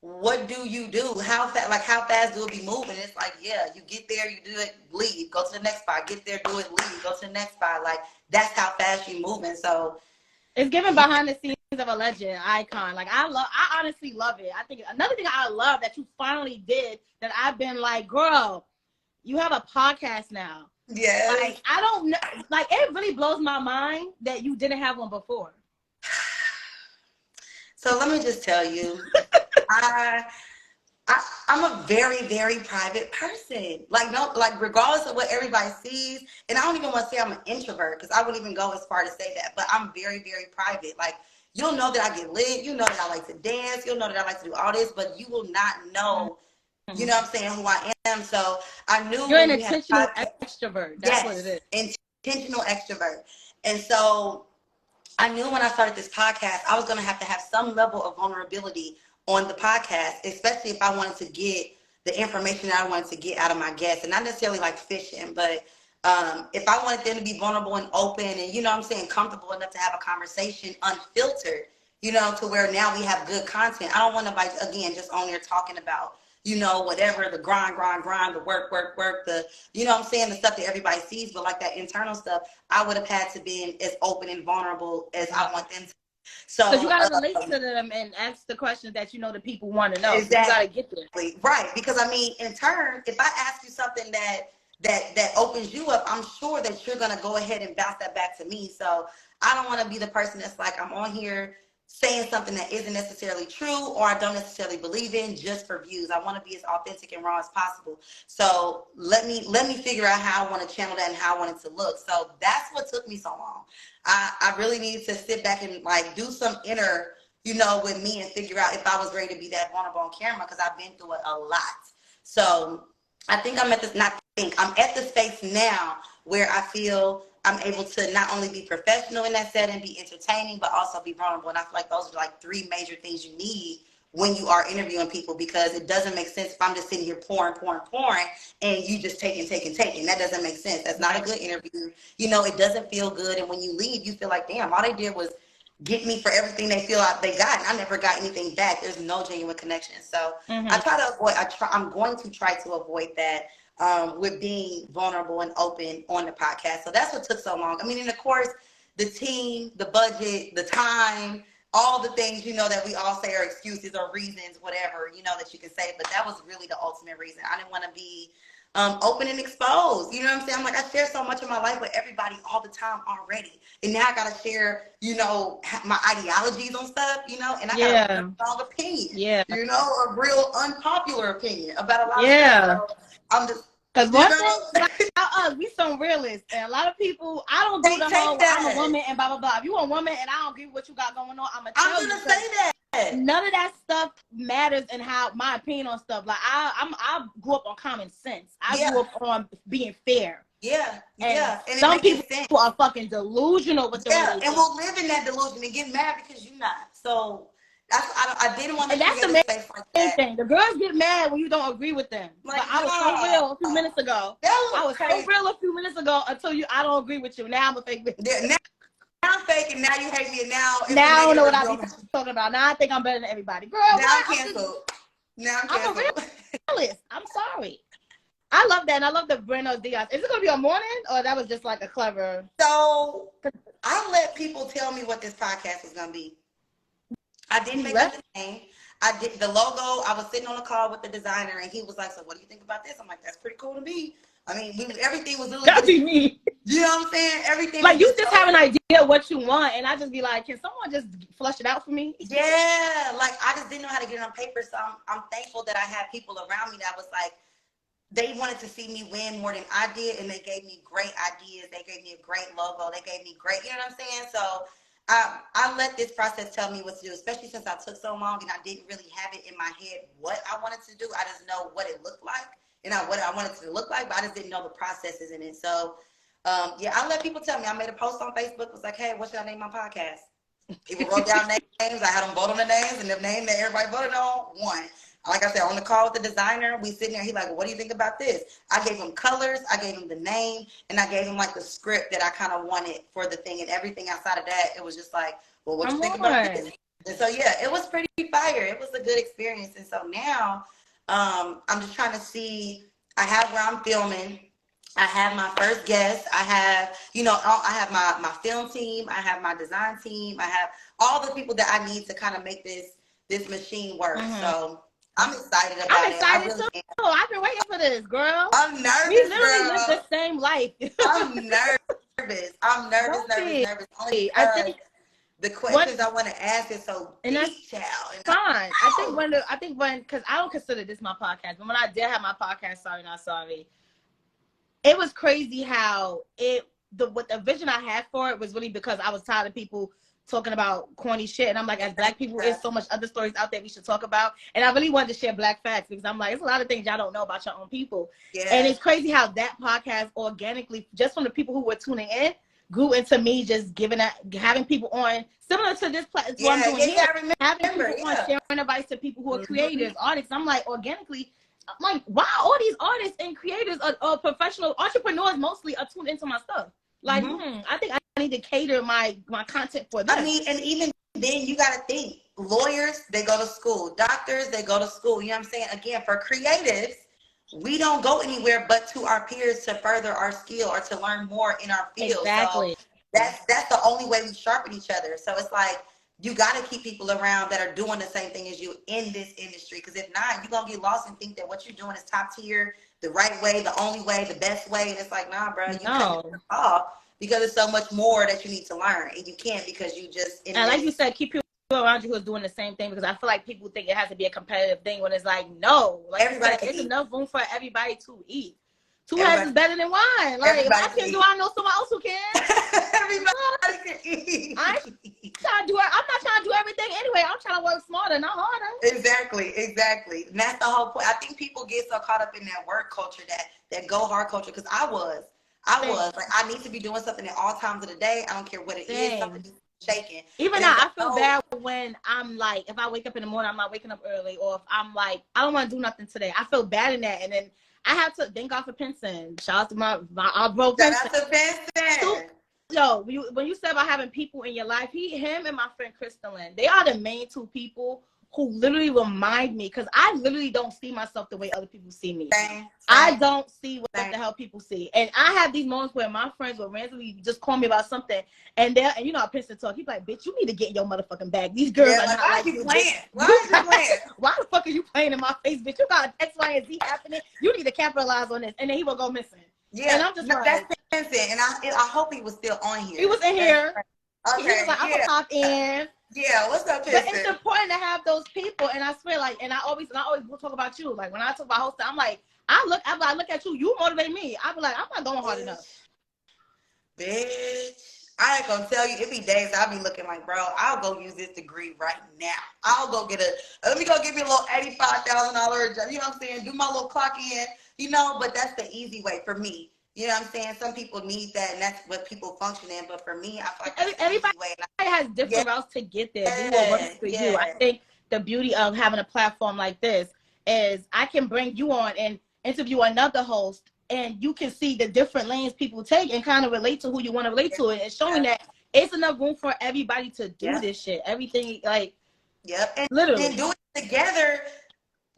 what do you do? How fast, like, how fast do it be moving? It's like, yeah, you get there, you do it, leave, go to the next spot, get there, do it, leave, go to the next spot. Like, that's how fast you moving. So
it's given
yeah.
behind the scenes of a legend, icon. Like, I honestly love it. I think another thing I love that you finally did that I've been like, girl, you have a podcast now.
Yes.
Like, I don't know, like, it really blows my mind that you didn't have one before.
So let me just tell you, I I'm a very, very private person. Like, no, like, regardless of what everybody sees, and I don't even want to say I'm an introvert because I wouldn't even go as far to say that, but I'm very, very private. Like, you'll know that I get lit, you know that I like to dance, you'll know that I like to do all this, but you will not know, you know what I'm saying, who I am. So I knew
You're
when
an
you had a
intentional
podcast,
extrovert. That's what it
yes,
is.
intentional extrovert. And so I knew when I started this podcast, I was going to have some level of vulnerability on the podcast, especially if I wanted to get the information that I wanted to get out of my guests, and not necessarily like fishing, but if I wanted them to be vulnerable and open and, you know what I'm saying, comfortable enough to have a conversation unfiltered, you know, to where now we have good content. I don't want nobody, again, just on there talking about, you know, whatever, the grind, the work, the, you know what I'm saying, the stuff that everybody sees, but like that internal stuff, I would have had to be as open and vulnerable as I want them to.
So you
So
got to relate to them and ask the questions that you know the people want to know. So you got to
exactly
get there.
right, because I mean, in turn, if I ask you something that opens you up, I'm sure that you're gonna go ahead and bounce that back to me. So I don't want to be the person that's like, I'm on here saying something that isn't necessarily true or I don't necessarily believe in just for views. I want to be as authentic and raw as possible. So let me figure out how I want to channel that and how I want it to look. So that's what took me so long. I really needed to sit back and like do some inner, you know, with me and figure out if I was ready to be that vulnerable on camera, because I've been through it a lot. So I think I'm at this, not think, I'm at the space now where I feel I'm able to not only be professional in that setting, be entertaining, but also be vulnerable. And I feel like those are like 3 major things you need when you are interviewing people, because it doesn't make sense if I'm just sitting here pouring, and you just taking. That doesn't make sense. That's not a good interview. You know, it doesn't feel good. And when you leave, you feel like, damn, all they did was get me for everything they feel like they got, and I never got anything back. There's no genuine connection. So I try to avoid. I'm going to try to avoid that with being vulnerable and open on the podcast. So that's what took so long. I mean, and of course, the team, the budget, the time, all the things, you know, that we all say are excuses or reasons, whatever, you know, that you can say. But that was really the ultimate reason. I didn't want to be open and exposed. You know what I'm saying? I'm like, I share so much of my life with everybody all the time already. And now I got to share, you know, my ideologies on stuff, you know, and I got a real strong opinion, you know, a real unpopular opinion about a lot of stuff. So I'm just,
because
you
one
know,
thing about us, we some realists, and a lot of people, I don't do
they
the
take
whole
that.
I'm a woman and blah blah blah. If you a woman and I don't agree with what you got going on, I'm
gonna say that.
None of that stuff matters in how my opinion on stuff. Like I grew up on common sense. I grew up on being fair. And some people are fucking delusional with the way they think.
And we'll live in that delusion and get mad because you're not. So I didn't want to create
the
a space like that.
thing. The girls get mad when you don't agree with them. Like, but I was so real a few minutes ago. I was crazy. So real a few minutes ago until I don't agree with you. Now I'm a fake bitch.
Now I'm fake, and now you hate me, and now it's
I don't know what I be talking about. Now I think I'm better than everybody. Girl,
now I'm canceled. Now I'm canceled.
I'm a realist. I'm sorry. I love that, and I love the Buenos Dias. Is it gonna be a morning, or that was just like a clever?
So I let people tell me what this podcast was gonna be. I didn't make up the name. I did the logo. I was sitting on a call with the designer, and he was like, "So, what do you think about this?" I'm like, "That's pretty cool to me." I mean, everything was
That'd be me.
You know what I'm saying? Everything.
Like, you just have an idea of what you want, and I just be like, "Can someone just flush it out for me?"
Yeah, like I just didn't know how to get it on paper. So I'm thankful that I had people around me that was like, they wanted to see me win more than I did, and they gave me great ideas. They gave me a great logo. They gave me great, you know what I'm saying? So I let this process tell me what to do, especially since I took so long and I didn't really have it in my head what I wanted to do. I just know what it looked like and what I wanted to look like, but I just didn't know the processes in it. So, yeah, I let people tell me. I made a post on Facebook. Was like, hey, what should I name my podcast? People wrote down names. I had them vote on the names, and the name that everybody voted on won. Like I said, on the call with the designer, we sitting there. He like, well, what do you think about this? I gave him colors, I gave him the name, and I gave him like the script that I kind of wanted for the thing. And everything outside of that, it was just like, well, what you think about this? And so yeah, it was pretty fire. It was a good experience. And so now, I'm just trying to see. I have where I'm filming. I have my first guest. I have, I have my film team. I have my design team. I have all the people that I need to kind of make this machine work. Mm-hmm. So I'm excited about it.
I'm excited too. I've been waiting for this, girl.
I'm nervous,
we literally live the same life.
I'm nervous. I'm nervous. Only
I think
the questions I want to ask is so detailed.
Fine. I think when, because I don't consider this my podcast, but when I did have my podcast, Sorry Not Sorry, it was crazy how what the vision I had for it was really because I was tired of people talking about corny shit, and I'm like, as Black people, there's so much other stories out there we should talk about, and I really wanted to share Black facts because I'm like, there's a lot of things y'all don't know about your own people. And it's crazy how that podcast organically, just from the people who were tuning in, grew into me just having people on similar to this platform, having people on sharing advice to people who are creators, artists. I'm like, organically, I'm like, wow, all these artists and creators are professional entrepreneurs mostly are tuned into my stuff. Like, I think I need to cater my content for them.
I mean, and even then you got to think, lawyers, they go to school. Doctors, they go to school. You know what I'm saying? Again, for creatives, we don't go anywhere but to our peers to further our skill or to learn more in our field.
Exactly.
So that's the only way we sharpen each other. So it's like, you got to keep people around that are doing the same thing as you in this industry. Because if not, you're going to get lost and think that what you're doing is top tier, the right way, the only way, the best way. And it's like, nah, bro, you can't off because there's so much more that you need to learn. And you can't because you just...
And like you said, keep people around you who are doing the same thing, because I feel like people think it has to be a competitive thing when it's like, no. Like everybody there's enough room for everybody to eat. Two heads is better than one. Like, if I can do, I know someone else who can.
Everybody can eat.
I'm not trying to do everything anyway. I'm trying to work smarter, not harder.
Exactly. And that's the whole point. I think people get so caught up in that work culture, that go hard culture. Because I was like, I need to be doing something at all times of the day. I don't care what it is. Something shaking.
Even now, I feel bad when I'm like, if I wake up in the morning, I'm not waking up early, or if I'm like, I don't want to do nothing today. I feel bad in that, and then I have to thank God for Pinson. Shout out to my bro Pinson.
Shout out to Pinson.
Yo, when you said about having people in your life, him and my friend Crystalline, they are the main two people who literally remind me, because I literally don't see myself the way other people see me. Same. I don't see what the hell people see. And I have these moments where my friends will randomly just call me about something, and you know how Pinson talk. He's like, bitch, you need to get in your motherfucking bag. These girls are not like you. Why the fuck are you playing in my face, bitch? You got X, Y, and Z happening. You need to capitalize on this. And then he will go missing.
Yeah,
and I'm just like,
that's Pinson. And I hope he was still on here.
He was in here.
Okay,
he was like, I'm gonna pop in.
Yeah, what's up, Pinson?
But it's important to have those people, and I swear, like, and I always will talk about you. Like, when I talk about hosting, I'm like, I look at you motivate me. I be like, I'm not going hard enough.
Bitch, I ain't gonna tell you, it be days I'll be looking like, bro, I'll go use this degree right now. I'll go let me go get me a little $85,000 job, you know what I'm saying? Do my little clock in, but that's the easy way for me. You know what I'm saying? Some people need that, and that's what people function in. But for me, I feel like
everybody has different routes to get there. Do what works for you. I think the beauty of having a platform like this is I can bring you on and interview another host, and you can see the different lanes people take and kind of relate to who you want to relate to. And it's showing that it's enough room for everybody to do this shit. Everything, like,
and
literally.
And do it together.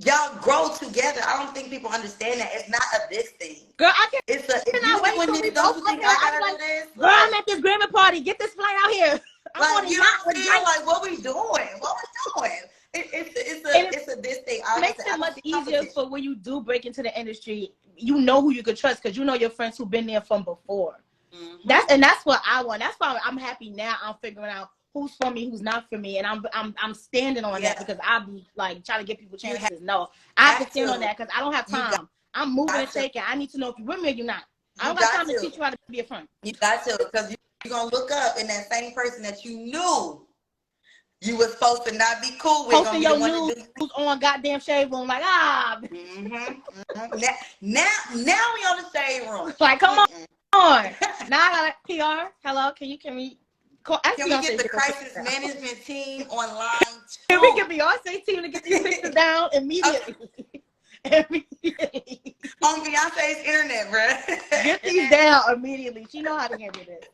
Y'all grow together. I don't think people understand that. It's not a this thing.
Girl, I can't.
It's a. If you
wait
when you don't think I gotta do this.
Girl, I'm at this Grammy party. Get this flight out here.
Like, you don't feel like what we doing? What we doing? It's a this thing.
It makes it much easier for when you do break into the industry. You know who you could trust because you know your friends who've been there from before. Mm-hmm. That's what I want. That's why I'm happy now. I'm figuring out who's for me, who's not for me, and I'm standing on that because I be like trying to give people chances. I have to stand on that because I don't have time. I'm moving and shaking. I need to know if you're with me or you're not. I don't got time to teach you how to be a friend.
You got to, because you're going to look up and that same person that you knew you were supposed to not be cool with.
Posting your news on goddamn Shade Room, like,
Now we on the Shade Room.
Like, come on. Now I got PR. Hello, can we
get the crisis management team online too?
Can we get Beyonce team to get these pictures down immediately? Immediately.
On Beyonce's internet, bro.
Get these down immediately. She know how to handle this.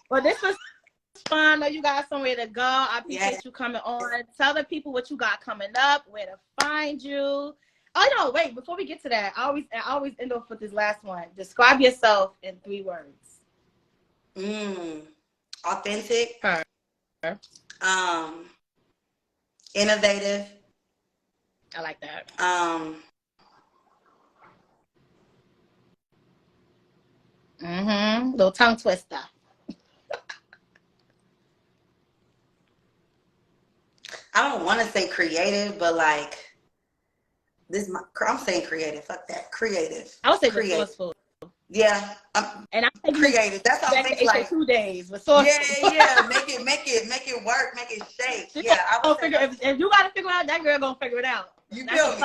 Well, this was fun. I know you got somewhere to go. I appreciate you coming on. Tell the people what you got coming up, where to find you. Oh no, wait, before we get to that, I always end off with this last one. Describe yourself in 3 words.
Authentic. Innovative.
I like that. Little tongue twister.
I don't want to say creative, but like I'm saying creative. Fuck that. Creative.
I would say
resourceful. Yeah.
And I'm
creative. That's how I think like
2 days. Resourceful.
Yeah. Make it work. Make it shake. Yeah. I would say
if you gotta figure it out, that girl gonna figure it out.
That's
a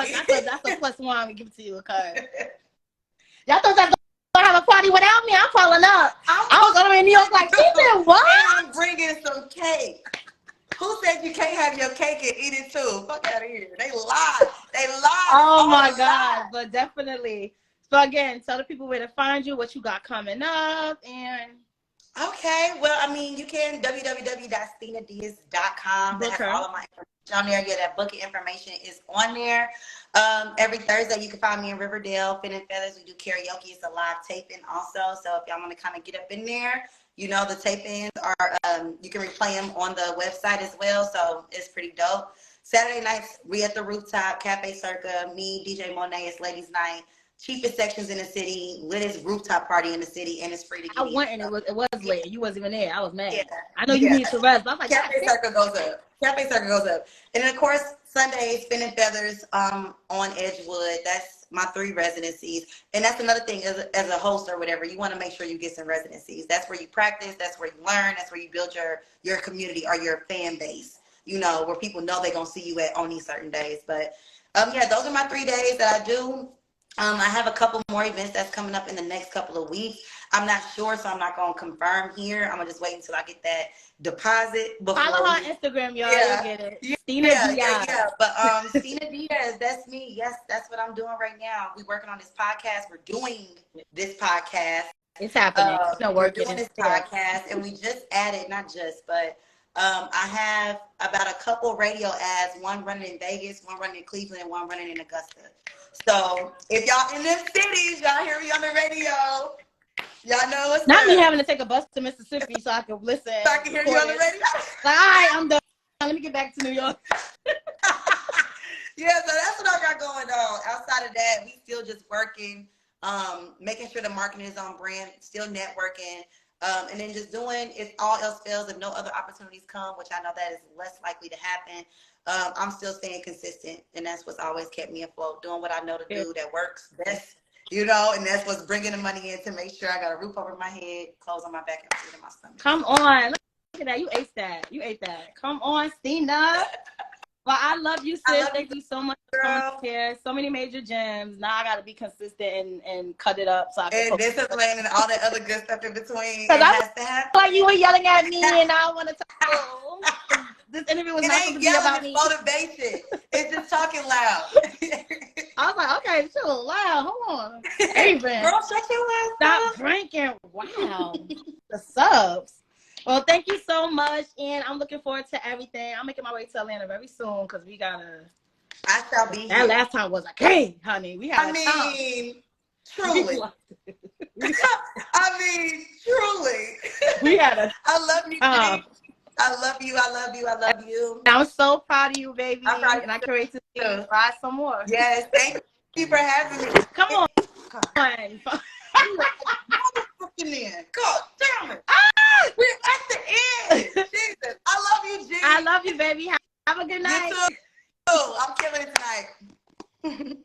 +1 we give it to you, cause y'all thought y'all gonna have a party without me. I'm falling up. I was gonna be in New York like, she said what?
And I'm bringing some cake. Who said you can't have your cake and eat it too? Fuck out of here. They lied.
Oh my God. But definitely. So again, tell the people where to find you, what you got coming up, and
okay. Well, I mean, you can www.stinadias.com. That has all of my information on there. Yeah, that booking information is on there. Every Thursday, you can find me in Riverdale, Fin and Feathers. We do karaoke. It's a live taping also. So if y'all want to kind of get up in there, you know, the tape-ins are, you can replay them on the website as well. So it's pretty dope. Saturday nights, we at the Rooftop, Cafe Circa, me, DJ Monet, it's Ladies Night. Cheapest sections in the city, littest rooftop party in the city, and it's free to get
I went and it was late. You wasn't even there. I was mad.
Yeah.
I know you need to rest, but I was like,
Cafe Circle goes up. Cafe Circle goes up. And then, of course, Sundays, Fin and Feathers on Edgewood. That's my 3 residencies. And that's another thing, as a host or whatever, you want to make sure you get some residencies. That's where you practice. That's where you learn. That's where you build your community or your fan base, you know, where people know they're going to see you on these certain days. But, yeah, those are my 3 days that I do. I have a couple more events that's coming up in the next couple of weeks. I'm not sure, so I'm not going to confirm here. I'm going to just wait until I get that deposit.
Follow her on Instagram, y'all. You'll get it. Stina Dias.
Yeah. But Stina Dias, that's me. Yes, that's what I'm doing right now. We're working on this podcast. We're doing this podcast.
It's happening.
We're doing this podcast, and we just added, not just, but I have about a couple radio ads, one running in Vegas, one running in Cleveland, and one running in Augusta. So if y'all in them cities, y'all hear me on the radio, y'all know what's
not me having to take a bus to Mississippi so I can listen.
So I can hear you on the radio.
Like, all right, I'm done. Let me get back to New York.
Yeah, so that's what I got going on. Outside of that, we still just working, making sure the marketing is on brand, still networking. And then just doing, if all else fails, if no other opportunities come, which I know that is less likely to happen, I'm still staying consistent. And that's what's always kept me afloat, doing what I know to do that works best, you know, and that's what's bringing the money in to make sure I got a roof over my head, clothes on my back, and food in my stomach.
Come on. Look at that. You ate that. Come on, Stina. Well, I love you, sis. Thank you so much for coming here. So many major gems. Now I got to be consistent and cut it up. So I can
discipline and all that other good stuff in between.
Because I feel like you were yelling at me and I want to talk. This interview was not supposed to be about me.
It's motivation. It's just talking loud.
I was like, okay, chill, loud. Hold on. Hey,
girl, shut your ass up.
Stop drinking. Wow. The subs. Well, thank you so much, and I'm looking forward to everything. I'm making my way to Atlanta very soon because we gotta.
I shall be.
That last time was like, hey, honey, we had.
Truly. Truly.
We had a.
I love you. I love you. I love you. I love you.
I'm so proud of you, baby, and I can't wait to try some more.
Yes, thank you for having me.
Come on.
God damn it. We're at the end. Jesus. I love you, G.
I love you, baby. Have a good night.
You too. I'm killing it tonight.